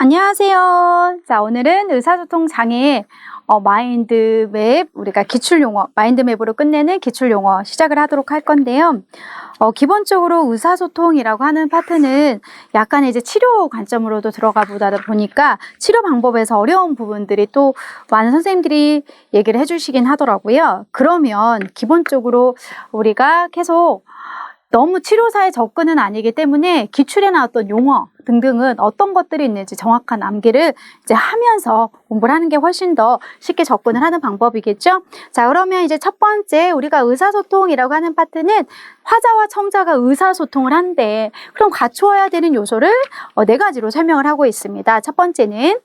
안녕하세요. 자, 오늘은 의사소통 장애 마인드맵, 우리가 기출용어, 마인드맵으로 끝내는 기출용어 시작을 하도록 할 건데요. 기본적으로 의사소통이라고 하는 파트는 약간의 이제 치료 관점으로도 들어가 보다 보니까 치료 방법에서 어려운 부분들이 또 많은 선생님들이 얘기를 해주시긴 하더라고요. 그러면 기본적으로 우리가 계속 너무 치료사에 접근은 아니기 때문에 기출에 나왔던 용어 등등은 어떤 것들이 있는지 정확한 암기를 이제 하면서 공부를 하는 게 훨씬 더 쉽게 접근을 하는 방법이겠죠. 자, 그러면 이제 첫 번째 우리가 의사소통이라고 하는 파트는 화자와 청자가 의사소통을 한대. 그럼 갖추어야 되는 요소를 네 가지로 설명을 하고 있습니다. 첫 번째는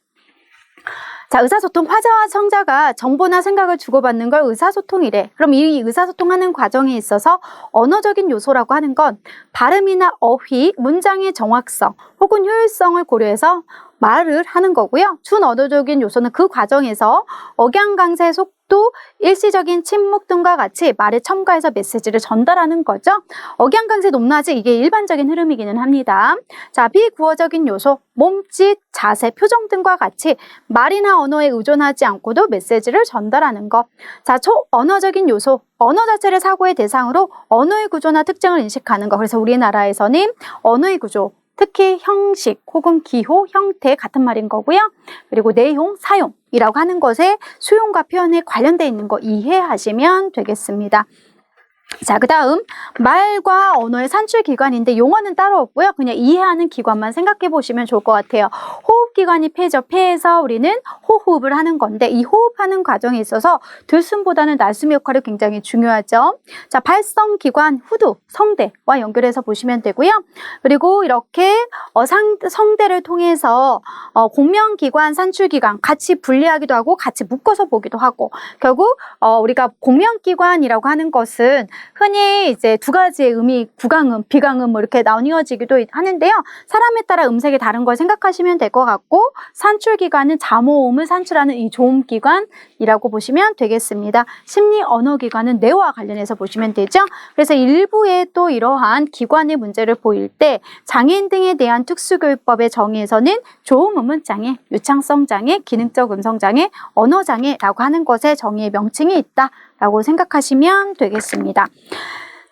자, 의사소통, 화자와 청자가 정보나 생각을 주고받는 걸 의사소통이래. 그럼 이 의사소통하는 과정에 있어서 언어적인 요소라고 하는 건 발음이나 어휘, 문장의 정확성 혹은 효율성을 고려해서 말을 하는 거고요. 준언어적인 요소는 그 과정에서 억양강세, 속도, 일시적인 침묵 등과 같이 말에 첨가해서 메시지를 전달하는 거죠. 억양강세, 높낮이 이게 일반적인 흐름이기는 합니다. 자, 비구어적인 요소, 몸짓, 자세, 표정 등과 같이 말이나 언어에 의존하지 않고도 메시지를 전달하는 것. 자, 초언어적인 요소, 언어 자체를 사고의 대상으로 언어의 구조나 특징을 인식하는 것. 그래서 우리나라에서는 언어의 구조, 특히 형식 혹은 기호, 형태 같은 말인 거고요. 그리고 내용, 사용이라고 하는 것에 수용과 표현에 관련되어 있는 거 이해하시면 되겠습니다. 자, 그 다음 말과 언어의 산출기관인데 용어는 따로 없고요. 그냥 이해하는 기관만 생각해 보시면 좋을 것 같아요. 호흡기관이 폐죠. 폐에서 우리는 호흡을 하는 건데 이 호흡하는 과정에 있어서 들숨보다는 날숨 역할이 굉장히 중요하죠. 자, 발성기관, 후두, 성대와 연결해서 보시면 되고요. 그리고 이렇게 성대를 통해서 공명기관, 산출기관 같이 분리하기도 하고 같이 묶어서 보기도 하고 결국 우리가 공명기관이라고 하는 것은 흔히 이제 두 가지의 음이 구강음, 비강음 뭐 이렇게 나뉘어지기도 하는데요. 사람에 따라 음색이 다른 걸 생각하시면 될 것 같고 산출기관은 잠호음을 산출하는 이 조음기관이라고 보시면 되겠습니다. 심리 언어기관은 뇌와 관련해서 보시면 되죠. 그래서 일부에 또 이러한 기관의 문제를 보일 때 장애인 등에 대한 특수교육법의 정의에서는 조음음운장애, 유창성장애, 기능적 음성장애, 언어장애라고 하는 것에 정의의 명칭이 있다라고 생각하시면 되겠습니다.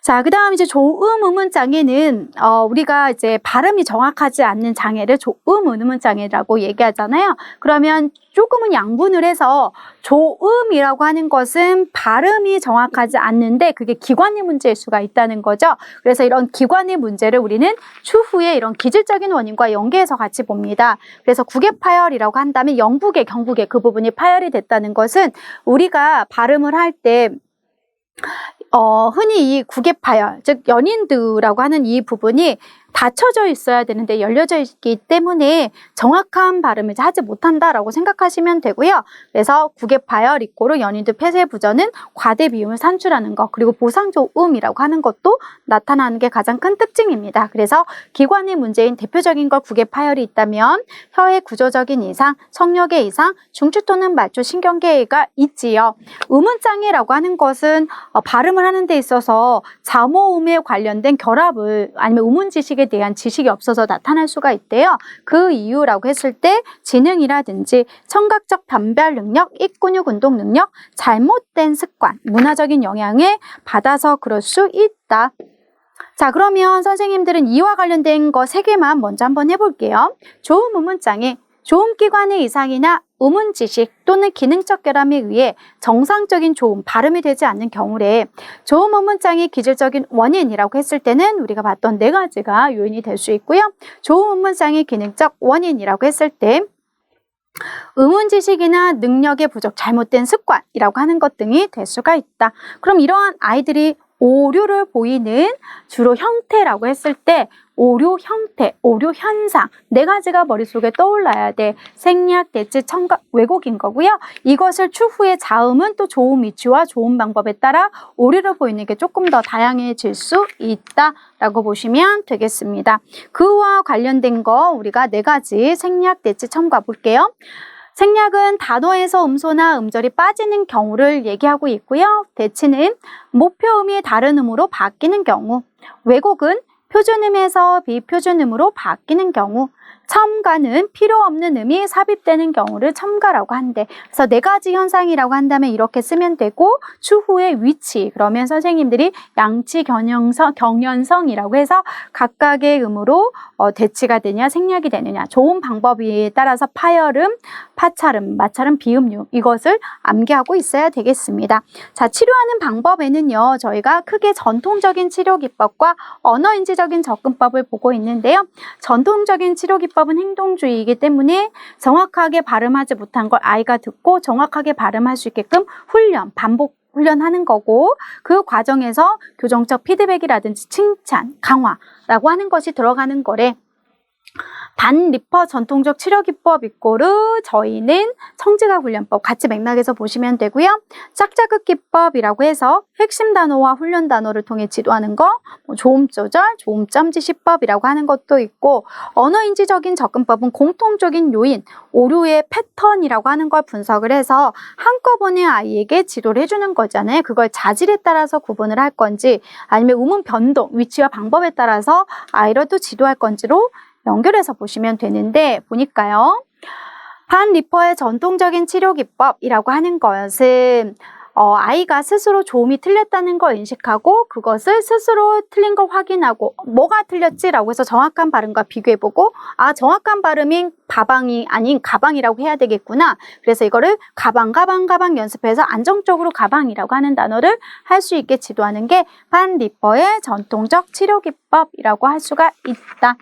자, 그 다음 이제 조음음운 장애는 우리가 이제 발음이 정확하지 않는 장애를 조음음운 장애라고 얘기하잖아요. 그러면 조금은 양분을 해서 조음이라고 하는 것은 발음이 정확하지 않는데 그게 기관의 문제일 수가 있다는 거죠. 그래서 이런 기관의 문제를 우리는 추후에 이런 기질적인 원인과 연계해서 같이 봅니다. 그래서 국외파열이라고 한다면 영국의, 경국의 그 부분이 파열이 됐다는 것은 우리가 발음을 할때 흔히 이 국외파열, 즉 연인두라고 하는 이 부분이 닫혀져 있어야 되는데 열려져 있기 때문에 정확한 발음을 하지 못한다라고 생각하시면 되고요. 그래서 국외파열 이꼬르 연인두 폐쇄부전은 과대 비음을 산출하는 것, 그리고 보상조음이라고 하는 것도 나타나는 게 가장 큰 특징입니다. 그래서 기관의 문제인 대표적인 걸 국외파열이 있다면 혀의 구조적인 이상, 성력의 이상, 중추 또는 말초 신경계가 있지요. 음운장애라고 하는 것은 발음을 하는 데 있어서 잠호음에 관련된 결합을 아니면 음운지식에 대한 지식이 없어서 나타날 수가 있대요. 그 이유라고 했을 때 지능이라든지 청각적 변별 능력, 입근육 운동 능력, 잘못된 습관, 문화적인 영향에 받아서 그럴 수 있다. 자, 그러면 선생님들은 이와 관련된 거 3개만 먼저 한번 해볼게요. 조음음운장애, 조음기관의 이상이나 음운지식 또는 기능적 결함에 의해 정상적인 조음, 발음이 되지 않는 경우래 조음음운장애 기질적인 원인이라고 했을 때는 우리가 봤던 4가지가 요인이 될 수 있고요. 조음음운장애 기능적 원인이라고 했을 때 음운지식이나 능력의 부족, 잘못된 습관이라고 하는 것 등이 될 수가 있다. 그럼 이러한 아이들이 오류를 보이는 주로 형태라고 했을 때 오류 형태, 오류 현상 4가지가 머릿속에 떠올라야 돼. 생략, 대치, 청각, 왜곡인 거고요. 이것을 추후에 자음은 또 조음 위치와 조음 방법에 따라 오류를 보이는 게 조금 더 다양해질 수 있다라고 보시면 되겠습니다. 그와 관련된 거 우리가 4가지 생략, 대치, 첨가 볼게요. 생략은 단어에서 음소나 음절이 빠지는 경우를 얘기하고 있고요. 대치는 목표음이 다른 음으로 바뀌는 경우, 왜곡은 표준음에서 비표준음으로 바뀌는 경우, 첨가는 필요 없는 음이 삽입되는 경우를 첨가라고 한대. 그래서 네 가지 현상이라고 한다면 이렇게 쓰면 되고, 추후의 위치, 그러면 선생님들이 양치 경연성이라고 해서 각각의 음으로 대치가 되냐 생략이 되느냐, 좋은 방법에 따라서 파열음, 파찰음, 마찰음, 비음류, 이것을 암기하고 있어야 되겠습니다. 자, 치료하는 방법에는요, 저희가 크게 전통적인 치료 기법과 언어인지적인 접근법을 보고 있는데요. 전통적인 치료 기법은 행동주의이기 때문에 정확하게 발음하지 못한 걸 아이가 듣고 정확하게 발음할 수 있게끔 반복 훈련하는 거고, 그 과정에서 교정적 피드백이라든지 칭찬, 강화라고 하는 것이 들어가는 거래. 반리퍼 전통적 치료기법 이꼬르 저희는 청지각 훈련법 같이 맥락에서 보시면 되고요. 짝자극 기법이라고 해서 핵심 단어와 훈련 단어를 통해 지도하는 거, 조음 조절, 조음점 지시법이라고 하는 것도 있고, 언어인지적인 접근법은 공통적인 요인, 오류의 패턴이라고 하는 걸 분석을 해서 한꺼번에 아이에게 지도를 해주는 거잖아요. 그걸 자질에 따라서 구분을 할 건지, 아니면 음운 변동, 위치와 방법에 따라서 아이를 또 지도할 건지로 연결해서 보시면 되는데, 보니까요. 반리퍼의 전통적인 치료 기법이라고 하는 것은 아이가 스스로 조음이 틀렸다는 걸 인식하고 그것을 스스로 틀린 걸 확인하고 뭐가 틀렸지라고 해서 정확한 발음과 비교해보고, 아, 정확한 발음인 가방이 아닌 가방이라고 해야 되겠구나. 그래서 이거를 가방 연습해서 안정적으로 가방이라고 하는 단어를 할 수 있게 지도하는 게 반리퍼의 전통적 치료 기법이라고 할 수가 있다.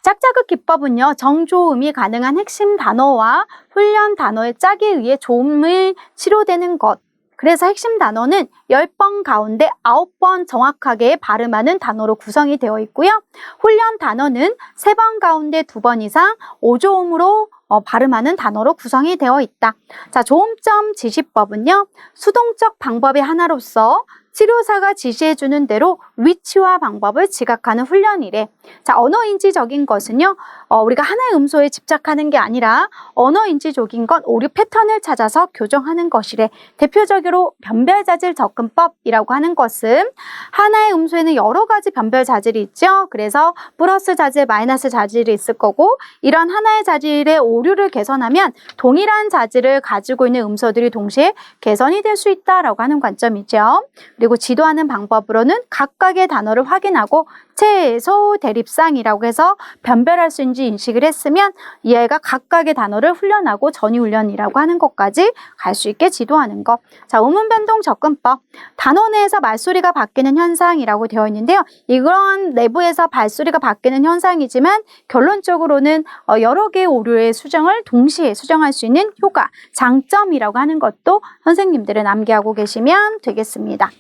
짝자극 기법은요, 정조음이 가능한 핵심 단어와 훈련 단어의 짝에 의해 조음을 치료되는 것. 그래서 핵심 단어는 10번 가운데 9번 정확하게 발음하는 단어로 구성이 되어 있고요. 훈련 단어는 3번 가운데 2번 이상 5조음으로 발음하는 단어로 구성이 되어 있다. 자, 조음점 지시법은요, 수동적 방법의 하나로서 치료사가 지시해주는 대로 위치와 방법을 지각하는 훈련이래. 자, 언어인지적인 것은요, 우리가 하나의 음소에 집착하는 게 아니라 언어인지적인 건 오류 패턴을 찾아서 교정하는 것이래. 대표적으로 변별자질 접근법이라고 하는 것은 하나의 음소에는 여러 가지 변별 자질이 있죠. 그래서 플러스 자질, 마이너스 자질이 있을 거고, 이런 하나의 자질의 오류를 개선하면 동일한 자질을 가지고 있는 음소들이 동시에 개선이 될 수 있다라고 하는 관점이죠. 그리고 지도하는 방법으로는 각각의 단어를 확인하고 최소 대립상이라고 해서 변별할 수 있는지 인식을 했으면 이 아이가 각각의 단어를 훈련하고 전이훈련이라고 하는 것까지 갈 수 있게 지도하는 것. 자, 음운변동 접근법. 단어 내에서 말소리가 바뀌는 현상이라고 되어 있는데요. 이런 내부에서 발소리가 바뀌는 현상이지만 결론적으로는 여러 개의 오류의 수정을 동시에 수정할 수 있는 효과, 장점이라고 하는 것도 선생님들은 암기하고 계시면 되겠습니다.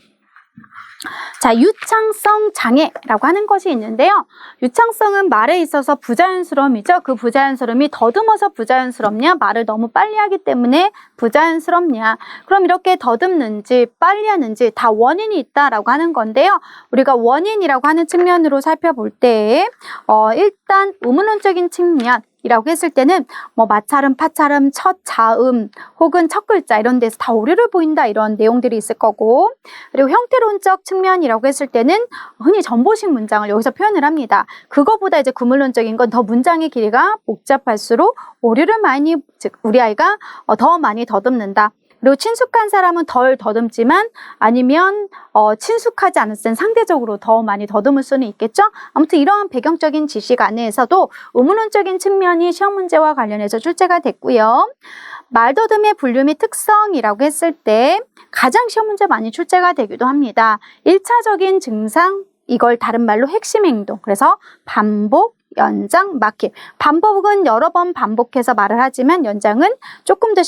자, 유창성 장애라고 하는 것이 있는데요. 유창성은 말에 있어서 부자연스러움이죠. 그 부자연스러움이 더듬어서 부자연스럽냐, 말을 너무 빨리 하기 때문에 부자연스럽냐. 그럼 이렇게 더듬는지 빨리 하는지 다 원인이 있다라고 하는 건데요. 우리가 원인이라고 하는 측면으로 살펴볼 때 일단 의문론적인 측면 이라고 했을 때는 마찰음, 파찰음, 첫 자음 혹은 첫 글자 이런 데서 다 오류를 보인다 이런 내용들이 있을 거고, 그리고 형태론적 측면이라고 했을 때는 흔히 전보식 문장을 여기서 표현을 합니다. 그거보다 이제 구문론적인 건 더 문장의 길이가 복잡할수록 오류를 많이, 즉 우리 아이가 더 많이 더듬는다. 그리고 친숙한 사람은 덜 더듬지만 아니면 친숙하지 않을 땐 상대적으로 더 많이 더듬을 수는 있겠죠. 아무튼 이러한 배경적인 지식 안에서도 의문론적인 측면이 시험 문제와 관련해서 출제가 됐고요. 말더듬의 분류 및 특성이라고 했을 때 가장 시험 문제 많이 출제가 되기도 합니다. 1차적인 증상, 이걸 다른 말로 핵심 행동, 그래서 반복, 연장, 막힘. 반복은 여러 번 반복해서 말을 하지만 연장은 조금 더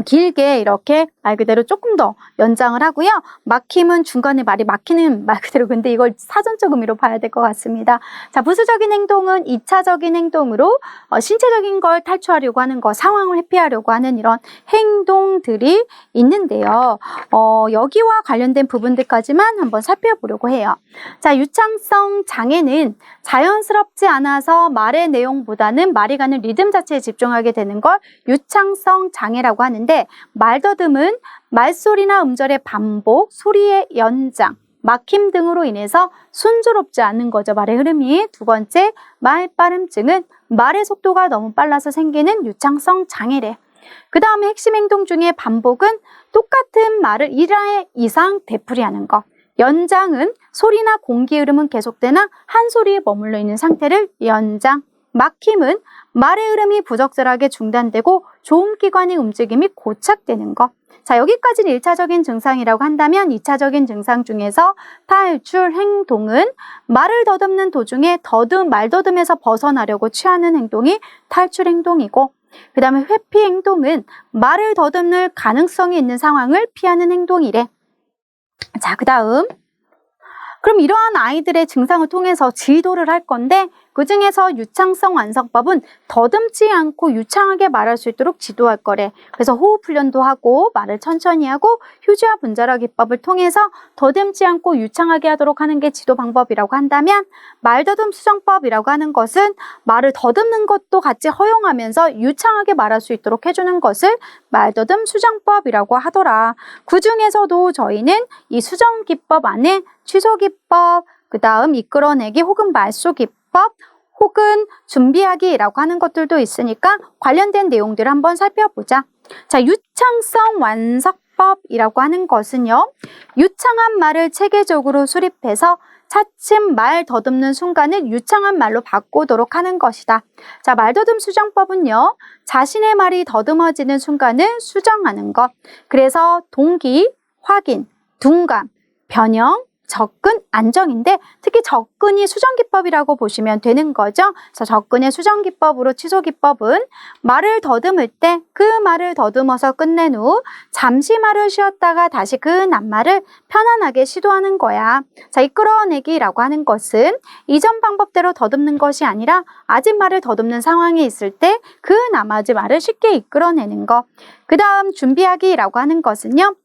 길게 이렇게 말 그대로 조금 더 연장을 하고요. 막힘은 중간에 말이 막히는 말 그대로, 근데 이걸 사전적 의미로 봐야 될 것 같습니다. 자, 부수적인 행동은 2차적인 행동으로 신체적인 걸 탈출하려고 하는 거, 상황을 회피하려고 하는 이런 행동들이 있는데요. 여기와 관련된 부분들까지만 한번 살펴보려고 해요. 자, 유창성 장애는 자연스럽지 않아서 말의 내용보다는 말이 가는 리듬 자체에 집중하게 되는 걸 유창성 장애라고 하는데, 말더듬은 말소리나 음절의 반복, 소리의 연장, 막힘 등으로 인해서 순조롭지 않은 거죠. 말의 흐름이. 두 번째, 말빠름증은 말의 속도가 너무 빨라서 생기는 유창성 장애래. 그 다음에 핵심 행동 중에 반복은 똑같은 말을 1회 이상 되풀이하는 것. 연장은 소리나 공기 흐름은 계속되나 한 소리에 머물러 있는 상태를 연장. 막힘은 말의 흐름이 부적절하게 중단되고 조음기관의 움직임이 고착되는 것. 자, 여기까지는 1차적인 증상이라고 한다면 2차적인 증상 중에서 탈출 행동은 말을 더듬는 도중에 말더듬에서 벗어나려고 취하는 행동이 탈출 행동이고, 그 다음에 회피 행동은 말을 더듬을 가능성이 있는 상황을 피하는 행동이래. 자, 그 다음. 그럼 이러한 아이들의 증상을 통해서 지도를 할 건데, 그 중에서 유창성 완성법은 더듬지 않고 유창하게 말할 수 있도록 지도할 거래. 그래서 호흡 훈련도 하고 말을 천천히 하고 휴지와 분자라 기법을 통해서 더듬지 않고 유창하게 하도록 하는 게 지도 방법이라고 한다면, 말더듬 수정법이라고 하는 것은 말을 더듬는 것도 같이 허용하면서 유창하게 말할 수 있도록 해주는 것을 말더듬 수정법이라고 하더라. 그 중에서도 저희는 이 수정 기법 안에 취소 기법, 그 다음 이끌어내기 혹은 말소 기법, 혹은 준비하기라고 하는 것들도 있으니까 관련된 내용들을 한번 살펴보자. 자, 유창성 완성법이라고 하는 것은요, 유창한 말을 체계적으로 수립해서 차츰 말 더듬는 순간을 유창한 말로 바꾸도록 하는 것이다. 자, 말더듬 수정법은요, 자신의 말이 더듬어지는 순간을 수정하는 것. 그래서 동기, 확인, 둔감, 변형, 접근, 안정인데 특히 접근이 수정기법이라고 보시면 되는 거죠. 그래서 접근의 수정기법으로 취소기법은 말을 더듬을 때 그 말을 더듬어서 끝낸 후 잠시 말을 쉬었다가 다시 그 낱말을 편안하게 시도하는 거야. 자, 이끌어내기라고 하는 것은 이전 방법대로 더듬는 것이 아니라 아직 말을 더듬는 상황에 있을 때 그 나머지 말을 쉽게 이끌어내는 것. 그 다음 준비하기라고 하는 것은요,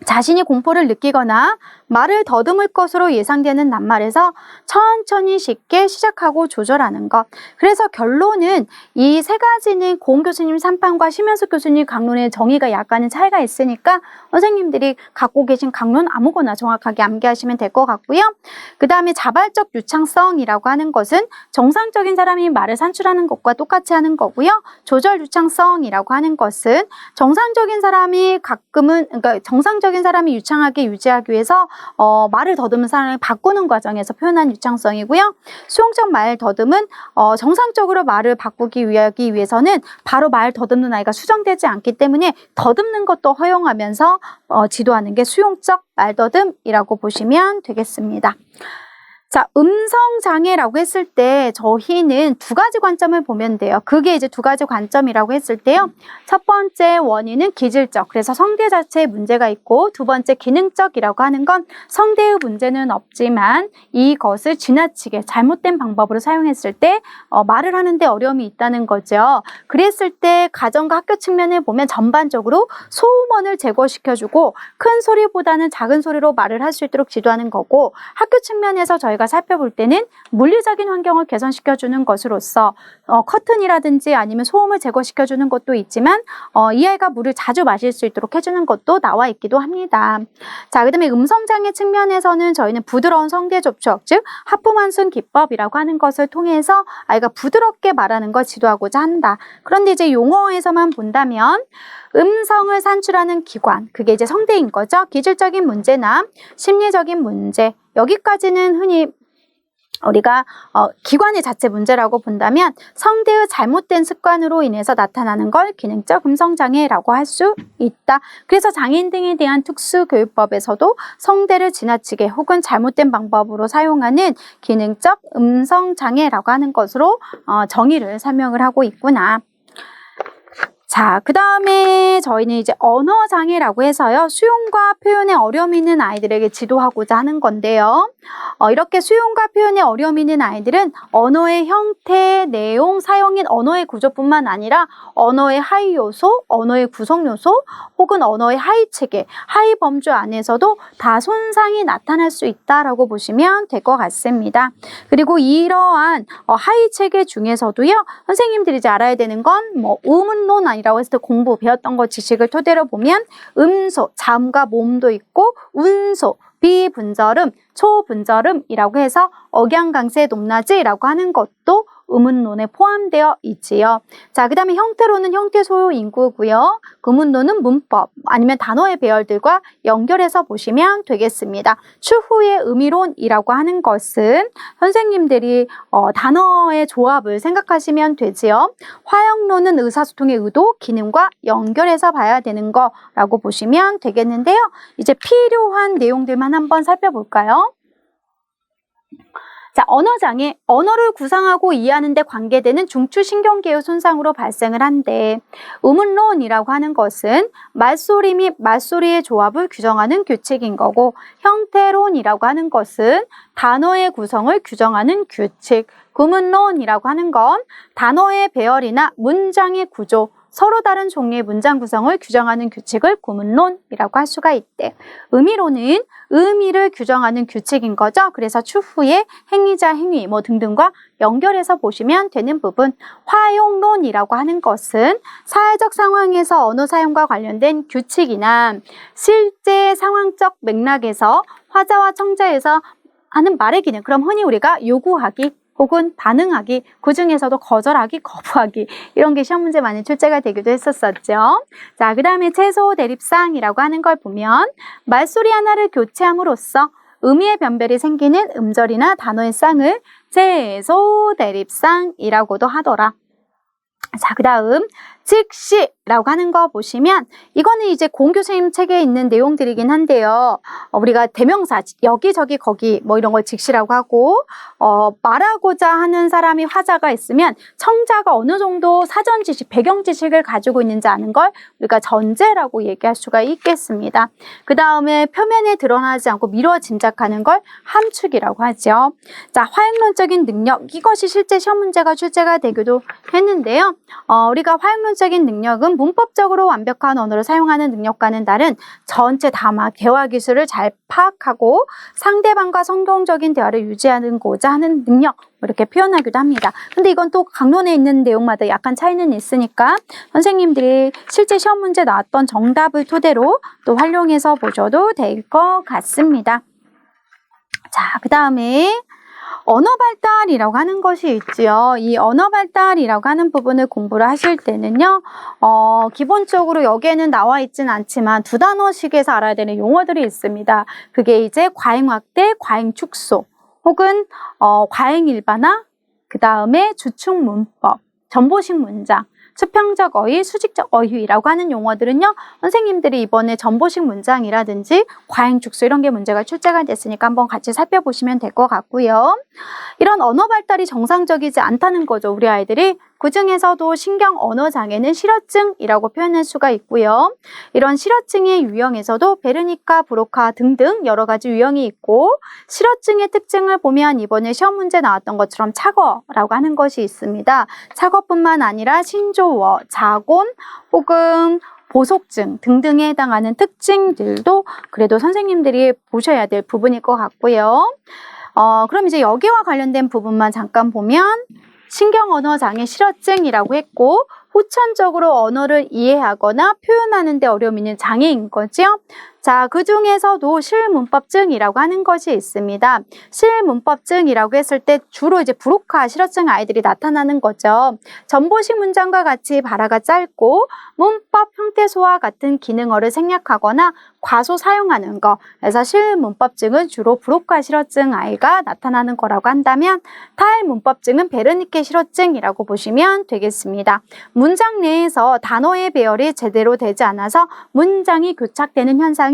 자신이 공포를 느끼거나 말을 더듬을 것으로 예상되는 낱말에서 천천히 쉽게 시작하고 조절하는 것. 그래서 결론은 이 세 가지는 고은 교수님 3판과 심현숙 교수님 강론의 정의가 약간의 차이가 있으니까 선생님들이 갖고 계신 강론 아무거나 정확하게 암기하시면 될 것 같고요. 그 다음에 자발적 유창성이라고 하는 것은 정상적인 사람이 말을 산출하는 것과 똑같이 하는 거고요. 조절 유창성이라고 하는 것은 정상적인 사람이 정상적인 사람이 유창하게 유지하기 위해서 말을 더듬는 사람을 바꾸는 과정에서 표현한 유창성이고요. 수용적 말 더듬은 정상적으로 말을 바꾸기 위해서는 바로 말 더듬는 아이가 수정되지 않기 때문에 더듬는 것도 허용하면서 지도하는 게 수용적 말더듬이라고 보시면 되겠습니다. 자, 음성장애라고 했을 때 저희는 두 가지 관점을 보면 돼요. 그게 이제 두 가지 관점이라고 했을 때요. 첫 번째 원인은 기질적, 그래서 성대 자체에 문제가 있고, 두 번째 기능적이라고 하는 건 성대의 문제는 없지만 이것을 지나치게 잘못된 방법으로 사용했을 때 말을 하는데 어려움이 있다는 거죠. 그랬을 때 가정과 학교 측면에 보면 전반적으로 소음원을 제거시켜주고 큰 소리보다는 작은 소리로 말을 할 수 있도록 지도하는 거고, 학교 측면에서 저희가 살펴볼 때는 물리적인 환경을 개선시켜주는 것으로서 커튼이라든지 아니면 소음을 제거시켜주는 것도 있지만 이 아이가 물을 자주 마실 수 있도록 해주는 것도 나와 있기도 합니다. 자, 그다음에 음성장애 측면에서는 저희는 부드러운 성대 접촉, 즉 하프만순 기법이라고 하는 것을 통해서 아이가 부드럽게 말하는 걸 지도하고자 한다. 그런데 이제 용어에서만 본다면 음성을 산출하는 기관, 그게 이제 성대인 거죠. 기질적인 문제나 심리적인 문제, 여기까지는 흔히 우리가 기관의 자체 문제라고 본다면 성대의 잘못된 습관으로 인해서 나타나는 걸 기능적 음성장애라고 할 수 있다. 그래서 장애인 등에 대한 특수교육법에서도 성대를 지나치게 혹은 잘못된 방법으로 사용하는 기능적 음성장애라고 하는 것으로 정의를 설명을 하고 있구나. 자, 그 다음에 저희는 이제 언어장애라고 해서요, 수용과 표현에 어려움이 있는 아이들에게 지도하고자 하는 건데요. 이렇게 수용과 표현에 어려움이 있는 아이들은 언어의 형태, 내용, 사용인 언어의 구조뿐만 아니라 언어의 하위 요소, 언어의 구성 요소, 혹은 언어의 하위 체계, 하위 범주 안에서도 다 손상이 나타날 수 있다라고 보시면 될 것 같습니다. 그리고 이러한 하위 체계 중에서도요, 선생님들이 이제 알아야 되는 건 우문론 이라고 했을 때 공부 배웠던 거 지식을 토대로 보면 음소, 잠과 몸도 있고 운소, 비분절음, 초분절음이라고 해서 억양강세 높낮이라고 하는 것도 의문론에 포함되어 있지요. 자, 그 다음에 형태로는 형태 소요 인구고요. 구문론은 문법 아니면 단어의 배열들과 연결해서 보시면 되겠습니다. 추후의 의미론이라고 하는 것은 선생님들이 단어의 조합을 생각하시면 되지요. 화형론은 의사소통의 의도, 기능과 연결해서 봐야 되는 거라고 보시면 되겠는데요. 이제 필요한 내용들만 한번 살펴볼까요? 자, 언어장애, 언어를 구상하고 이해하는 데 관계되는 중추신경계의 손상으로 발생을 한데 의문론이라고 하는 것은 말소리 및 말소리의 조합을 규정하는 규칙인 거고 형태론이라고 하는 것은 단어의 구성을 규정하는 규칙, 구문론이라고 하는 건 단어의 배열이나 문장의 구조, 서로 다른 종류의 문장 구성을 규정하는 규칙을 구문론이라고 할 수가 있대. 의미론은 의미를 규정하는 규칙인 거죠. 그래서 추후에 행위자 행위 등등과 연결해서 보시면 되는 부분. 화용론이라고 하는 것은 사회적 상황에서 언어 사용과 관련된 규칙이나 실제 상황적 맥락에서 화자와 청자에서 하는 말의 기능. 그럼 흔히 우리가 요구하기 혹은 반응하기, 그 중에서도 거절하기, 거부하기 이런 게 시험 문제 많이 출제가 되기도 했었죠. 자, 그 다음에 채소 대립상이라고 하는 걸 보면 말소리 하나를 교체함으로써 의미의 변별이 생기는 음절이나 단어의 쌍을 채소 대립상이라고도 하더라. 자, 그 다음 즉시라고 하는 거 보시면 이거는 이제 고은 교수님 책에 있는 내용들이긴 한데요. 우리가 대명사 여기저기 거기 이런 걸 즉시라고 하고 말하고자 하는 사람이 화자가 있으면 청자가 어느 정도 사전 지식, 배경 지식을 가지고 있는지 아는 걸 우리가 전제라고 얘기할 수가 있겠습니다. 그 다음에 표면에 드러나지 않고 미루어 짐작하는 걸 함축이라고 하죠. 자, 화형론적인 능력, 이것이 실제 시험 문제가 출제가 되기도 했는데요. 우리가 화형론적인 능력은 문법적으로 완벽한 언어를 사용하는 능력과는 다른 전체 담화, 개화 기술을 잘 파악하고 상대방과 성경적인 대화를 유지하고자 하는 능력, 이렇게 표현하기도 합니다. 근데 이건 또 강론에 있는 내용마다 약간 차이는 있으니까 선생님들이 실제 시험 문제 나왔던 정답을 토대로 또 활용해서 보셔도 될 것 같습니다. 자, 그 다음에 언어 발달이라고 하는 것이 있지요. 이 언어 발달이라고 하는 부분을 공부를 하실 때는요, 기본적으로 여기에는 나와 있진 않지만 두 단어씩에서 알아야 되는 용어들이 있습니다. 그게 이제 과잉 확대, 과잉 축소, 혹은 과잉 일반화, 그 다음에 주축 문법, 전보식 문장, 수평적 어휘, 수직적 어휘라고 하는 용어들은요, 선생님들이 이번에 전보식 문장이라든지 과잉 축소 이런 게 문제가 출제가 됐으니까 한번 같이 살펴보시면 될 것 같고요. 이런 언어 발달이 정상적이지 않다는 거죠, 우리 아이들이. 그 중에서도 신경 언어 장애는 실어증이라고 표현할 수가 있고요. 이런 실어증의 유형에서도 베르니카, 브로카 등등 여러 가지 유형이 있고, 실어증의 특징을 보면 이번에 시험 문제 나왔던 것처럼 착어라고 하는 것이 있습니다. 착어뿐만 아니라 신조어, 자곤 혹은 보속증 등등에 해당하는 특징들도 그래도 선생님들이 보셔야 될 부분일 것 같고요. 그럼 이제 여기와 관련된 부분만 잠깐 보면 신경언어장애 실어증이라고 했고, 후천적으로 언어를 이해하거나 표현하는 데 어려움이 있는 장애인 거죠. 자, 그 중에서도 실문법증이라고 하는 것이 있습니다. 실문법증이라고 했을 때 주로 이제 브로카 실어증 아이들이 나타나는 거죠. 전보식 문장과 같이 발화가 짧고 문법 형태소와 같은 기능어를 생략하거나 과소 사용하는 거. 그래서 실문법증은 주로 브로카 실어증 아이가 나타나는 거라고 한다면 탈문법증은 베르니케 실어증이라고 보시면 되겠습니다. 문장 내에서 단어의 배열이 제대로 되지 않아서 문장이 교착되는 현상이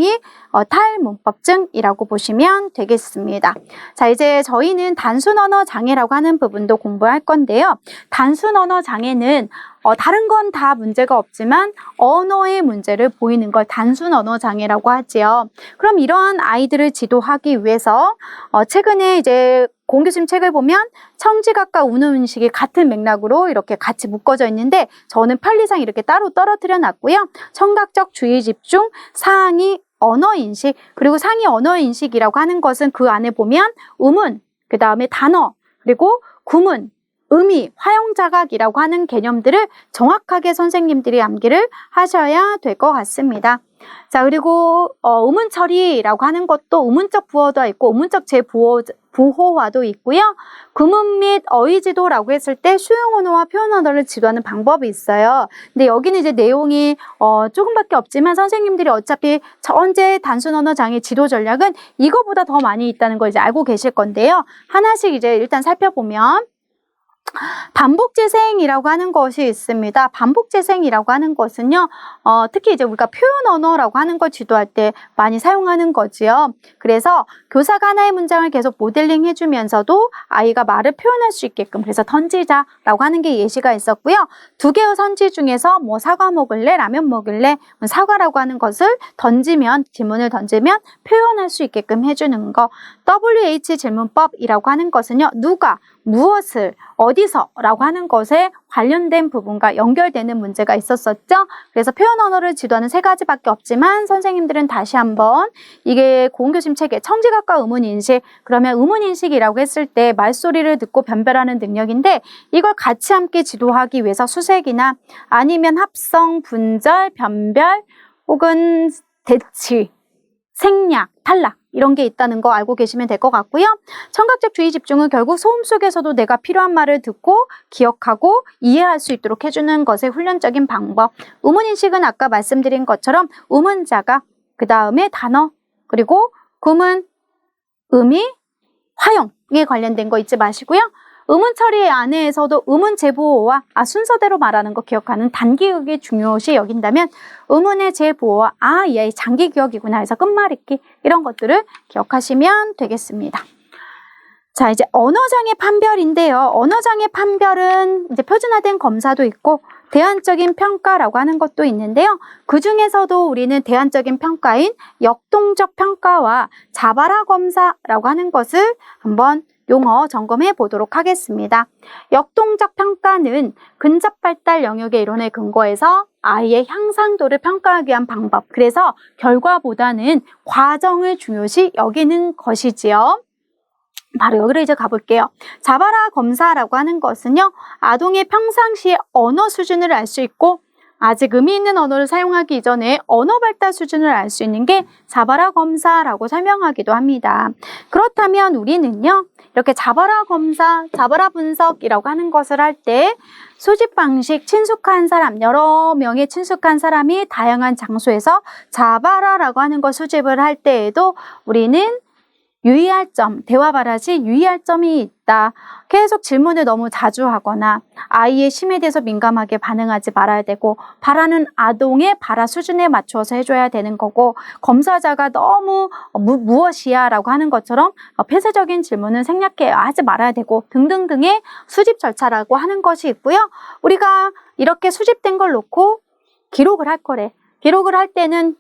탈문법증이라고 보시면 되겠습니다. 자, 이제 저희는 단순 언어 장애라고 하는 부분도 공부할 건데요. 단순 언어 장애는 다른 건 다 문제가 없지만 언어의 문제를 보이는 걸 단순 언어 장애라고 하지요. 그럼 이러한 아이들을 지도하기 위해서 최근에 이제 고은 교수님 책을 보면 청지각과 운음식이 같은 맥락으로 이렇게 같이 묶어져 있는데 저는 편리상 이렇게 따로 떨어뜨려 놨고요. 청각적 주의 집중, 상위 언어인식, 그리고 상위 언어인식이라고 하는 것은 그 안에 보면 음운, 그 다음에 단어, 그리고 구문, 의미, 화용자각이라고 하는 개념들을 정확하게 선생님들이 암기를 하셔야 될 것 같습니다. 자, 그리고 의문 처리라고 하는 것도 의문적 부호도 있고 의문적 부호화도 있고요. 구문 및 어휘 지도라고 했을 때 수용 언어와 표현 언어를 지도하는 방법이 있어요. 근데 여기는 이제 내용이 조금밖에 없지만 선생님들이 어차피 전제 단순 언어 장애 지도 전략은 이거보다 더 많이 있다는 걸 이제 알고 계실 건데요. 하나씩 이제 일단 살펴보면 반복재생이라고 하는 것이 있습니다. 반복재생이라고 하는 것은요, 특히 이제 우리가 표현 언어라고 하는 걸 지도할 때 많이 사용하는 거지요. 그래서 교사가 하나의 문장을 계속 모델링 해주면서도 아이가 말을 표현할 수 있게끔 그래서 던지자라고 하는 게 예시가 있었고요. 두 개의 선지 중에서 뭐 사과 먹을래? 라면 먹을래? 사과라고 하는 것을 던지면, 질문을 던지면 표현할 수 있게끔 해주는 거. WH 질문법이라고 하는 것은요, 누가, 무엇을, 어디서 라고 하는 것에 관련된 부분과 연결되는 문제가 있었었죠. 그래서 표현 언어를 지도하는 세 가지밖에 없지만 선생님들은 다시 한번 이게 고은교심 책에 청지각과 의문인식, 그러면 의문인식이라고 했을 때 말소리를 듣고 변별하는 능력인데 이걸 같이 함께 지도하기 위해서 수색이나 아니면 합성, 분절, 변별 혹은 대치, 생략, 탈락 이런 게 있다는 거 알고 계시면 될 것 같고요. 청각적 주의 집중은 결국 소음 속에서도 내가 필요한 말을 듣고 기억하고 이해할 수 있도록 해주는 것의 훈련적인 방법. 의문인식은 아까 말씀드린 것처럼 의문자가 그 다음에 단어 그리고 구문, 의미, 화용에 관련된 거 잊지 마시고요. 의문 처리 안에서도 의문 재보호와 순서대로 말하는 거 기억하는 단기억이 중요시 여긴다면 의문의 재보호와 이 아이 장기 기억이구나 해서 끝말잇기 이런 것들을 기억하시면 되겠습니다. 자, 이제 언어장애 판별인데요. 언어장애 판별은 이제 표준화된 검사도 있고 대안적인 평가라고 하는 것도 있는데요. 그 중에서도 우리는 대안적인 평가인 역동적 평가와 자바라 검사라고 하는 것을 한번 용어 점검해 보도록 하겠습니다. 역동적 평가는 근접 발달 영역의 이론에 근거해서 아이의 향상도를 평가하기 위한 방법. 그래서 결과보다는 과정을 중요시 여기는 것이지요. 바로 여기로 이제 가볼게요. 자바라 검사라고 하는 것은요, 아동의 평상시의 언어 수준을 알 수 있고 아직 의미 있는 언어를 사용하기 이전에 언어 발달 수준을 알 수 있는 게 자바라 검사라고 설명하기도 합니다. 그렇다면 우리는요, 이렇게 자바라 검사, 자바라 분석이라고 하는 것을 할 때 수집 방식, 친숙한 사람, 여러 명의 친숙한 사람이 다양한 장소에서 자바라라고 하는 걸 수집을 할 때에도 우리는 유의할 점, 대화 발화시 유의할 점이 있다. 계속 질문을 너무 자주 하거나 아이의 심에 대해서 민감하게 반응하지 말아야 되고 바라는 아동의 발화 수준에 맞춰서 해줘야 되는 거고 검사자가 너무 무엇이야 라고 하는 것처럼 폐쇄적인 질문은 생략해 하지 말아야 되고 등등등의 수집 절차라고 하는 것이 있고요. 우리가 이렇게 수집된 걸 놓고 기록을 할 거래. 기록을 할 때는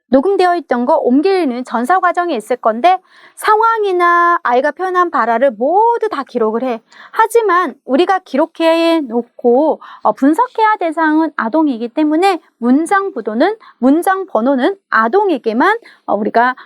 녹음되어 있던 거 옮기는 전사 과정이 있을 건데 상황이나 아이가 표현한 발화를 모두 다 기록을 해. 하지만 우리가 기록해 놓고 분석해야 될 사항은 아동이기 때문에 문장 번호는 아동에게만 우리가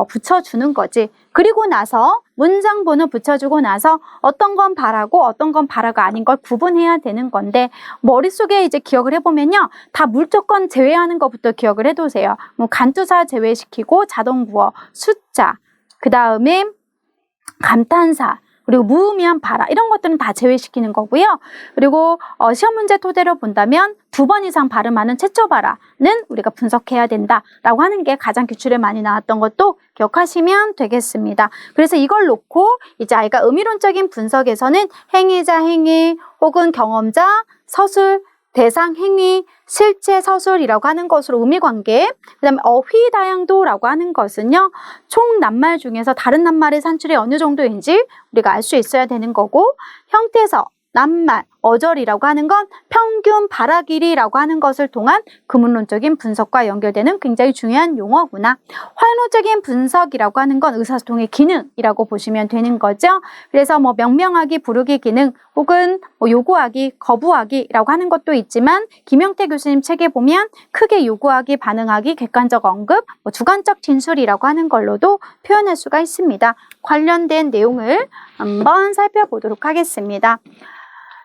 붙여주는 거지. 그리고 나서 문장 번호 붙여주고 나서 어떤 건 발화고 어떤 건 발화가 아닌 걸 구분해야 되는 건데 머릿속에 이제 기억을 해보면요. 다 물조건 제외하는 것부터 기억을 해두세요. 뭐 간투사 제외시키고 자동구어, 숫자, 그 다음에 감탄사, 그리고 무의미한 발화 이런 것들은 다 제외시키는 거고요. 그리고 시험 문제 토대로 본다면 2번 이상 발음하는 최초 발화는 우리가 분석해야 된다라고 하는 게 가장 기출에 많이 나왔던 것도 기억하시면 되겠습니다. 그래서 이걸 놓고 이제 아이가 의미론적인 분석에서는 행위자 행위 혹은 경험자 서술 대상, 행위, 실체, 서술이라고 하는 것으로 의미관계, 그 다음에 어휘 다양도라고 하는 것은요, 총 낱말 중에서 다른 낱말의 산출이 어느 정도인지 우리가 알 수 있어야 되는 거고, 형태서, 낱말, 어절이라고 하는 건 평균 발화 길이라고 하는 것을 통한 구문론적인 분석과 연결되는 굉장히 중요한 용어구나. 활용론적인 분석이라고 하는 건 의사소통의 기능이라고 보시면 되는 거죠. 그래서 뭐 명명하기, 부르기 기능 혹은 뭐 요구하기, 거부하기라고 하는 것도 있지만 김영태 교수님 책에 보면 크게 요구하기, 반응하기, 객관적 언급, 뭐 주관적 진술이라고 하는 걸로도 표현할 수가 있습니다. 관련된 내용을 한번 살펴보도록 하겠습니다.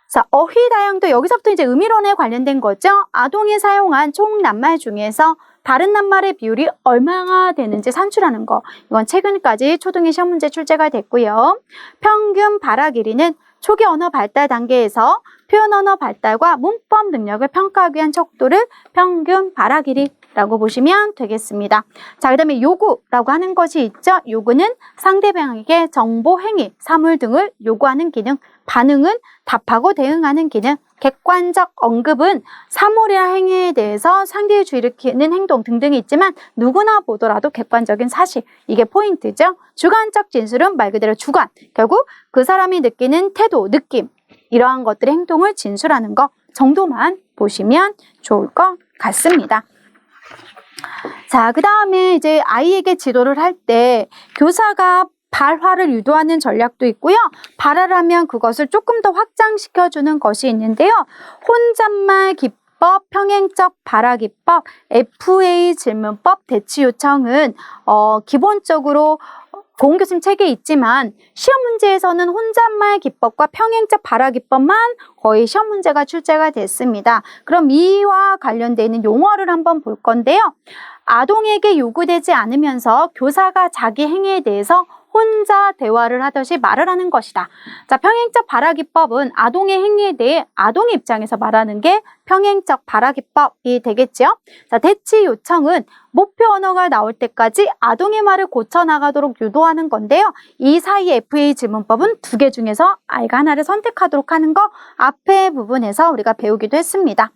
자, 어휘다양도 여기서부터 이제 의미론에 관련된 거죠. 아동이 사용한 총 낱말 중에서 다른 낱말의 비율이 얼마나 되는지 산출하는 거. 이건 최근까지 초등의 시험 문제 출제가 됐고요. 평균 발화 길이는 초기 언어 발달 단계에서 표현 언어 발달과 문법 능력을 평가하기 위한 척도를 평균 발화 길이라고 보시면 되겠습니다. 자, 그다음에 요구라고 하는 것이 있죠. 요구는 상대방에게 정보, 행위, 사물 등을 요구하는 기능. 반응은 답하고 대응하는 기능. 객관적 언급은 사물이나 행위에 대해서 상대의 주의를 일으키는 행동 등등이 있지만 누구나 보더라도 객관적인 사실, 이게 포인트죠. 주관적 진술은 말 그대로 주관, 결국 그 사람이 느끼는 태도, 느낌, 이러한 것들의 행동을 진술하는 것 정도만 보시면 좋을 것 같습니다. 자, 그 다음에 이제 아이에게 지도를 할 때 교사가 발화를 유도하는 전략도 있고요. 발화를 하면 그것을 조금 더 확장시켜주는 것이 있는데요. 혼잣말 기법, 평행적 발화 기법, FA 질문법, 대치 요청은 기본적으로 고은교수님 책에 있지만 시험 문제에서는 혼잣말 기법과 평행적 발화 기법만 거의 시험 문제가 출제가 됐습니다. 그럼 이와 관련되어 있는 용어를 한번 볼 건데요. 아동에게 요구되지 않으면서 교사가 자기 행위에 대해서 혼자 대화를 하듯이 말을 하는 것이다. 자, 평행적 발화 기법은 아동의 행위에 대해 아동의 입장에서 말하는 게 평행적 발화 기법이 되겠죠. 자, 대치 요청은 목표 언어가 나올 때까지 아동의 말을 고쳐나가도록 유도하는 건데요. 이 사이 FA 질문법은 두 개 중에서 아이가 하나를 선택하도록 하는 거 앞에 부분에서 우리가 배우기도 했습니다.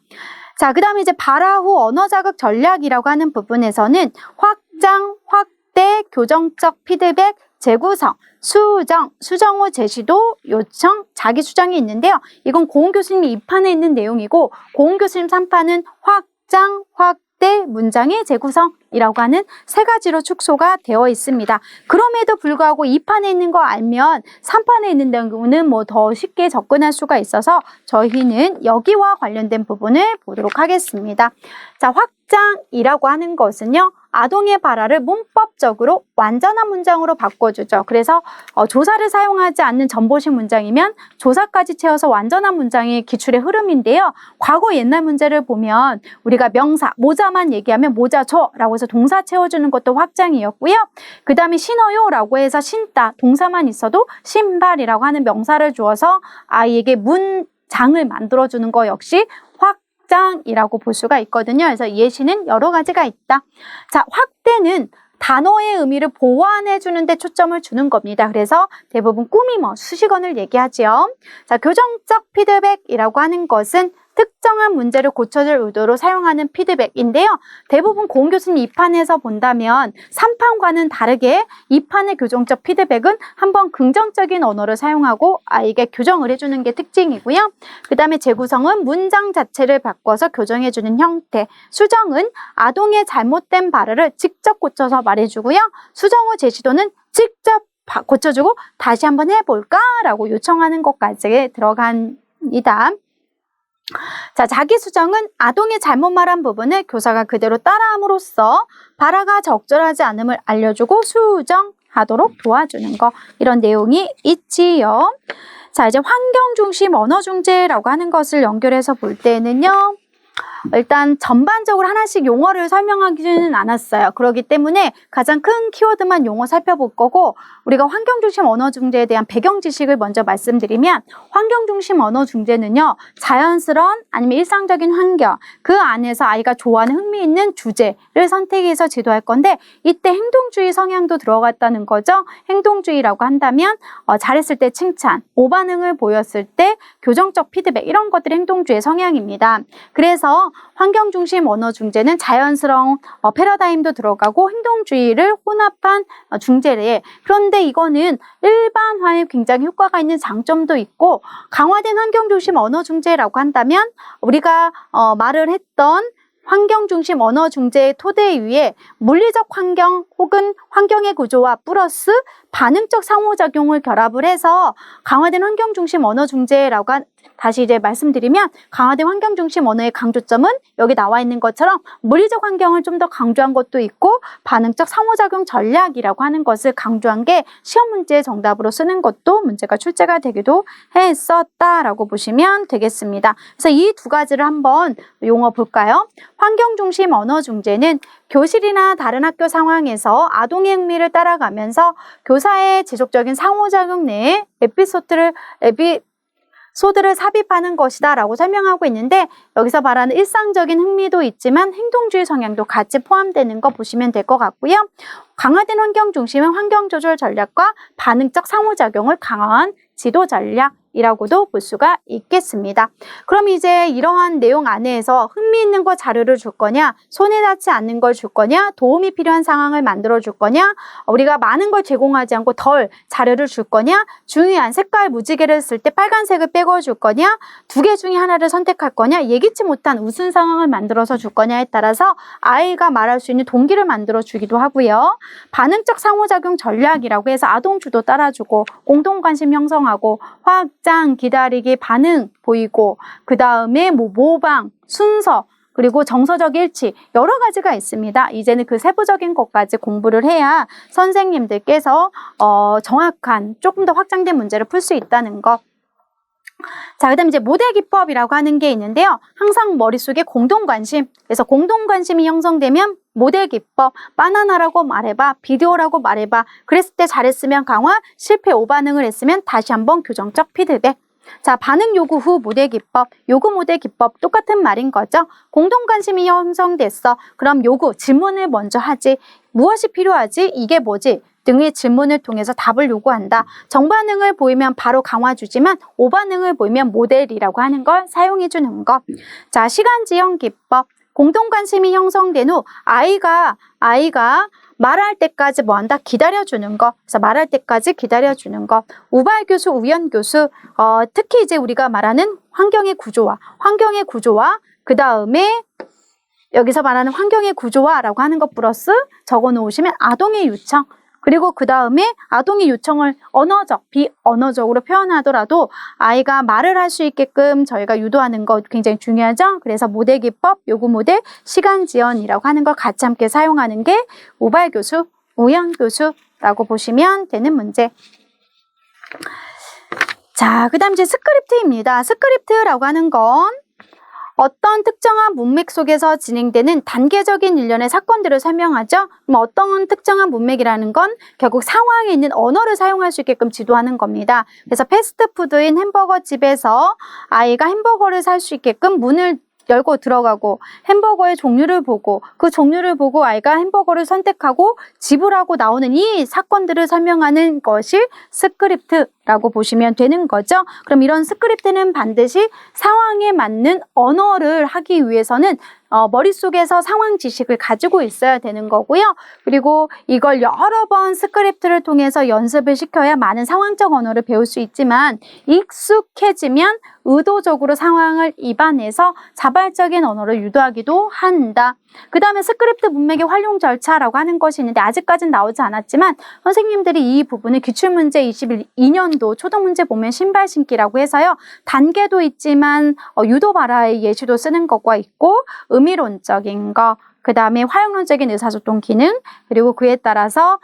자, 그 다음에 이제 발화 후 언어 자극 전략이라고 하는 부분에서는 확장, 확대, 교정적 피드백, 재구성, 수정, 수정 후 제시도, 요청, 자기 수정이 있는데요. 이건 고은 교수님이 2판에 있는 내용이고 고은 교수님 3판은 확장, 확대, 문장의 재구성이라고 하는 세 가지로 축소가 되어 있습니다. 그럼에도 불구하고 2판에 있는 거 알면 3판에 있는 내용은 뭐 더 쉽게 접근할 수가 있어서 저희는 여기와 관련된 부분을 보도록 하겠습니다. 자, 확장이라고 하는 것은요. 아동의 발화를 문법적으로 완전한 문장으로 바꿔주죠. 그래서 조사를 사용하지 않는 전보식 문장이면 조사까지 채워서 완전한 문장이 기출의 흐름인데요. 과거 옛날 문제를 보면 우리가 명사, 모자만 얘기하면 모자 줘라고 해서 동사 채워주는 것도 확장이었고요. 그 다음에 신어요라고 해서 신다, 동사만 있어도 신발이라고 하는 명사를 주어서 아이에게 문장을 만들어주는 거 역시 확장이라고 볼 수가 있거든요. 그래서 예시는 여러 가지가 있다. 자, 확대는 단어의 의미를 보완해 주는데 초점을 주는 겁니다. 그래서 대부분 꾸미며 수식어를 얘기하죠. 자, 교정적 피드백이라고 하는 것은 특정한 문제를 고쳐줄 의도로 사용하는 피드백인데요. 대부분 고은 교수님 2판에서 본다면 3판과는 다르게 2판의 교정적 피드백은 한번 긍정적인 언어를 사용하고 아이에게 교정을 해주는 게 특징이고요. 그 다음에 재구성은 문장 자체를 바꿔서 교정해주는 형태. 수정은 아동의 잘못된 발화를 직접 고쳐서 말해주고요. 수정 후 제시도는 직접 고쳐주고 다시 한번 해볼까? 라고 요청하는 것까지 들어갑니다. 자, 자기 수정은 아동이 잘못 말한 부분을 교사가 그대로 따라함으로써 발화가 적절하지 않음을 알려주고 수정하도록 도와주는 거, 이런 내용이 있지요. 자, 이제 환경 중심 언어 중재라고 하는 것을 연결해서 볼 때는요. 일단 전반적으로 하나씩 용어를 설명하지는 않았어요. 그렇기 때문에 가장 큰 키워드만 용어 살펴볼 거고, 우리가 환경중심 언어중재에 대한 배경 지식을 먼저 말씀드리면, 환경중심 언어중재는요, 자연스러운 아니면 일상적인 환경, 그 안에서 아이가 좋아하는 흥미있는 주제를 선택해서 지도할 건데, 이때 행동주의 성향도 들어갔다는 거죠. 행동주의라고 한다면 잘했을 때 칭찬, 오반응을 보였을 때 교정적 피드백, 이런 것들이 행동주의 성향입니다. 그래서 환경중심 언어중재는 자연스러운 패러다임도 들어가고 행동주의를 혼합한 중재래. 그런데 이거는 일반화에 굉장히 효과가 있는 장점도 있고, 강화된 환경중심 언어중재라고 한다면 우리가 말을 했던 환경중심 언어중재의 토대 위에 물리적 환경 혹은 환경의 구조와 플러스 반응적 상호작용을 결합을 해서 강화된 환경중심 언어중재라고 다시 이제 말씀드리면 강화된 환경 중심 언어의 강조점은 여기 나와 있는 것처럼 물리적 환경을 좀 더 강조한 것도 있고 반응적 상호작용 전략이라고 하는 것을 강조한 게 시험 문제의 정답으로 쓰는 것도 문제가 출제가 되기도 했었다라고 보시면 되겠습니다. 그래서 이 두 가지를 한번 용어 볼까요? 환경 중심 언어 중재는 교실이나 다른 학교 상황에서 아동의 흥미를 따라가면서 교사의 지속적인 상호작용 내에 에피소드를 삽입하는 것이다 라고 설명하고 있는데 여기서 말하는 일상적인 흥미도 있지만 행동주의 성향도 같이 포함되는 거 보시면 될 것 같고요. 강화된 환경 중심은 환경 조절 전략과 반응적 상호작용을 강화한 지도 전략이라고도 볼 수가 있겠습니다. 그럼 이제 이러한 내용 안에서 흥미있는 거 자료를 줄 거냐, 손에 닿지 않는 걸 줄 거냐, 도움이 필요한 상황을 만들어 줄 거냐, 우리가 많은 걸 제공하지 않고 덜 자료를 줄 거냐, 중요한 색깔 무지개를 쓸 때 빨간색을 빼고 줄 거냐, 두 개 중에 하나를 선택할 거냐, 예기치 못한 우sun 상황을 만들어서 줄 거냐에 따라서 아이가 말할 수 있는 동기를 만들어 주기도 하고요. 반응적 상호작용 전략이라고 해서 아동 주도 따라주고 공동관심 형성하고 확장, 기다리기, 반응 보이고 그 다음에 모방, 순서 그리고 정서적 일치 여러 가지가 있습니다. 이제는 그 세부적인 것까지 공부를 해야 선생님들께서 정확한 조금 더 확장된 문제를 풀 수 있다는 것. 자, 그 다음에 이제 모델 기법이라고 하는 게 있는데요. 항상 머릿속에 공동관심. 그래서 공동관심이 형성되면 모델 기법, 바나나라고 말해봐, 비디오라고 말해봐. 그랬을 때 잘했으면 강화, 실패 오반응을 했으면 다시 한번 교정적 피드백. 자, 반응 요구 후 모델 기법, 요구 모델 기법 똑같은 말인 거죠. 공동관심이 형성됐어. 그럼 요구, 질문을 먼저 하지. 무엇이 필요하지? 이게 뭐지? 등의 질문을 통해서 답을 요구한다. 정반응을 보이면 바로 강화 주지만 오반응을 보이면 모델이라고 하는 걸 사용해 주는 것. 자, 시간 지연 기법. 공동관심이 형성된 후 아이가 말할 때까지 뭐 한다? 기다려주는 거. 그래서 말할 때까지 기다려주는 거. 우발 교수, 우연 교수. 특히 이제 우리가 말하는 환경의 구조화 그 다음에 여기서 말하는 환경의 구조화라고 하는 것 플러스 적어 놓으시면 아동의 요청. 그리고 그 다음에 아동의 요청을 언어적, 비언어적으로 표현하더라도 아이가 말을 할 수 있게끔 저희가 유도하는 거 굉장히 중요하죠. 그래서 모델 기법, 요구 모델, 시간 지연이라고 하는 걸 같이 함께 사용하는 게 우발 교수, 우연 교수라고 보시면 되는 문제. 자, 그 다음 이제 스크립트입니다. 스크립트라고 하는 건 어떤 특정한 문맥 속에서 진행되는 단계적인 일련의 사건들을 설명하죠. 그럼 어떤 특정한 문맥이라는 건 결국 상황에 있는 언어를 사용할 수 있게끔 지도하는 겁니다. 그래서 패스트푸드인 햄버거 집에서 아이가 햄버거를 살 수 있게끔 문을 열고 들어가고 햄버거의 종류를 보고 그 종류를 보고 아이가 햄버거를 선택하고 지불하고 나오는 이 사건들을 설명하는 것이 스크립트라고 보시면 되는 거죠. 그럼 이런 스크립트는 반드시 상황에 맞는 언어를 하기 위해서는 머릿속에서 상황 지식을 가지고 있어야 되는 거고요. 그리고 이걸 여러 번 스크립트를 통해서 연습을 시켜야 많은 상황적 언어를 배울 수 있지만 익숙해지면 의도적으로 상황을 입안해서 자발적인 언어를 유도하기도 한다. 그 다음에 스크립트 문맥의 활용 절차라고 하는 것이 있는데 아직까지는 나오지 않았지만 선생님들이 이 부분을 기출문제 22년도 초등문제 보면 신발 신기라고 해서요. 단계도 있지만 유도 발화의 예시도 쓰는 것과 있고 의미론적인 거, 그 다음에 활용론적인 의사소통 기능, 그리고 그에 따라서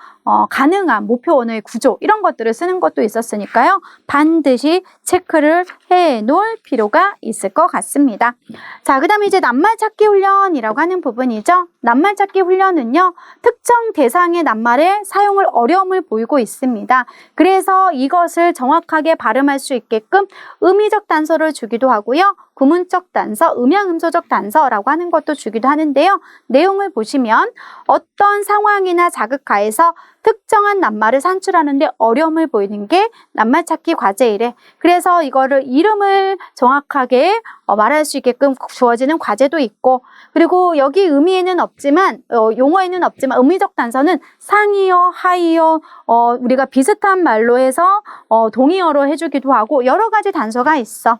가능한 목표 언어의 구조 이런 것들을 쓰는 것도 있었으니까요. 반드시 체크를 해놓을 필요가 있을 것 같습니다. 자, 그 다음에 이제 낱말 찾기 훈련이라고 하는 부분이죠. 낱말 찾기 훈련은요. 특정 대상의 낱말에 사용을 어려움을 보이고 있습니다. 그래서 이것을 정확하게 발음할 수 있게끔 의미적 단서를 주기도 하고요. 구문적 단서, 음양음소적 단서라고 하는 것도 주기도 하는데요. 내용을 보시면 어떤 상황이나 자극하에서 특정한 낱말을 산출하는데 어려움을 보이는 게 낱말 찾기 과제이래. 그래서 이거를 이름을 정확하게 말할 수 있게끔 주어지는 과제도 있고, 그리고 여기 의미에는 없지만 용어에는 없지만 의미적 단서는 상이어, 하이어, 우리가 비슷한 말로 해서 동의어로 해주기도 하고 여러 가지 단서가 있어.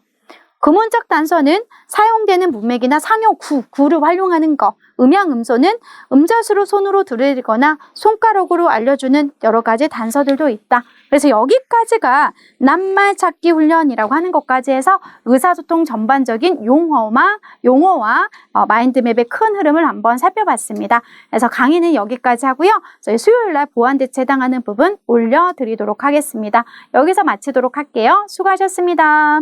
금원적 단서는 사용되는 문맥이나 상호 구를 활용하는 거. 음양 음소는 음자수로 손으로 들으거나 손가락으로 알려주는 여러 가지 단서들도 있다. 그래서 여기까지가 낱말 찾기 훈련이라고 하는 것까지 해서 의사소통 전반적인 용어와 마인드맵의 큰 흐름을 한번 살펴봤습니다. 그래서 강의는 여기까지 하고요. 저희 수요일날 보완대체 해당하는 부분 올려드리도록 하겠습니다. 여기서 마치도록 할게요. 수고하셨습니다.